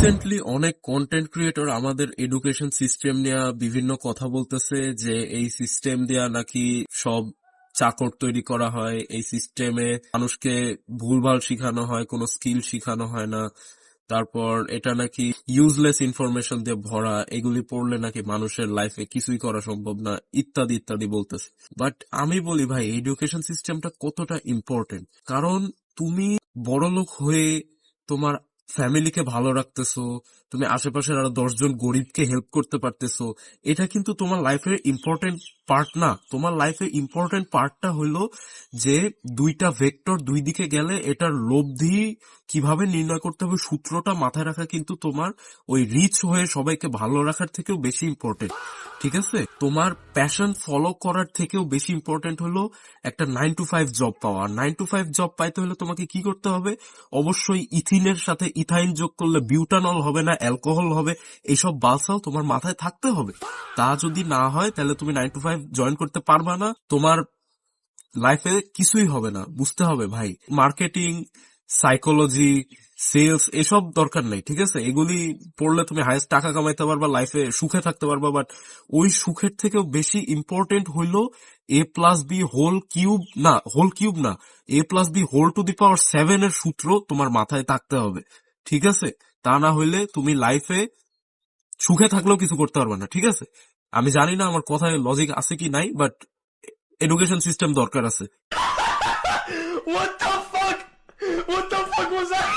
Recently অনেক content creator আমাদের education system নিয়ে বিভিন্ন কথা বলতেছে যে এই সিস্টেম দিয়া নাকি সব চাকর তৈরি করা হয়, এই সিস্টেমে মানুষকে ভুলভাল শিখানো হয়, কোনো স্কিল শিখানো হয় না। তারপর এটা নাকি ইউজলেস ইনফরমেশন দিয়ে ভরা, এগুলি পড়লে নাকি মানুষের লাইফে কিছুই করা সম্ভব না, ইত্যাদি ইত্যাদি বলতেছে। বাট আমি বলি ভাই, এডুকেশন সিস্টেমটা কতটা ইম্পর্টেন্ট। কারণ তুমি বড়লোক হয়ে তোমার ফ্যামিলিকে ভালো রাখতেছো, তুমি আশেপাশের আরো 10 জন গরিবকে হেল্প করতে পারতেছো, এটা কিন্তু তোমার লাইফের ইম্পর্টেন্ট পার্ট না। তোমার লাইফের ইম্পর্টেন্ট পার্টটা হলো যে দুইটা ভেক্টর দুই দিকে গেলে এটার লব্ধি কিভাবে নির্ণয় করতে হবে, সূত্রটা মাথায় রাখা কিন্তু তোমার ওই রিচ হয়ে সবাইকে ভালো রাখার থেকেও বেশি ইম্পর্টেন্ট। ঠিক আছে, তোমার প্যাশন ফলো করার থেকেও বেশি ইম্পর্টেন্ট হলো একটা 9 to 5 জব পাওয়া। 9 to 5 জব পাইতে হলে তোমাকে কি করতে হবে? অবশ্যই ইথিনের সাথে ইথাইন যোগ করলে বিউটানল হবে না, অ্যালকোহল হবে। এইসব বালসাও তোমার মাথায় থাকতে হবে। তা যদি না হয় তাহলে তুমি 9 to 5 জয়েন করতে পারবা না, তোমার লাইফে কিছুই হবে না। বুঝতে হবে ভাই, মার্কেটিং, সাইকোলজি, সেলস এসব দরকার নেই। ঠিক আছে, এগুলি পড়লে তুমি হাইয়েস্ট টাকা কামাইতে পারবা, লাইফে সুখে থাকতে পারবা। বাট ওই সুখের থেকেও বেশি ইম্পর্টেন্ট হইলো A+B হোল কিউব না, A+B হোল টু দি পাওয়ার 7 এর সূত্র তোমার মাথায় থাকতে হবে। ঠিক আছে, তা না হইলে তুমি লাইফে সুখে থাকলেও কিছু করতে পারবে না। ঠিক আছে, আমি জানি না আমার কথায় লজিক আছে কি নাই, বাট এডুকেশন সিস্টেম দরকার আছে। What the fuck? What the fuck was that?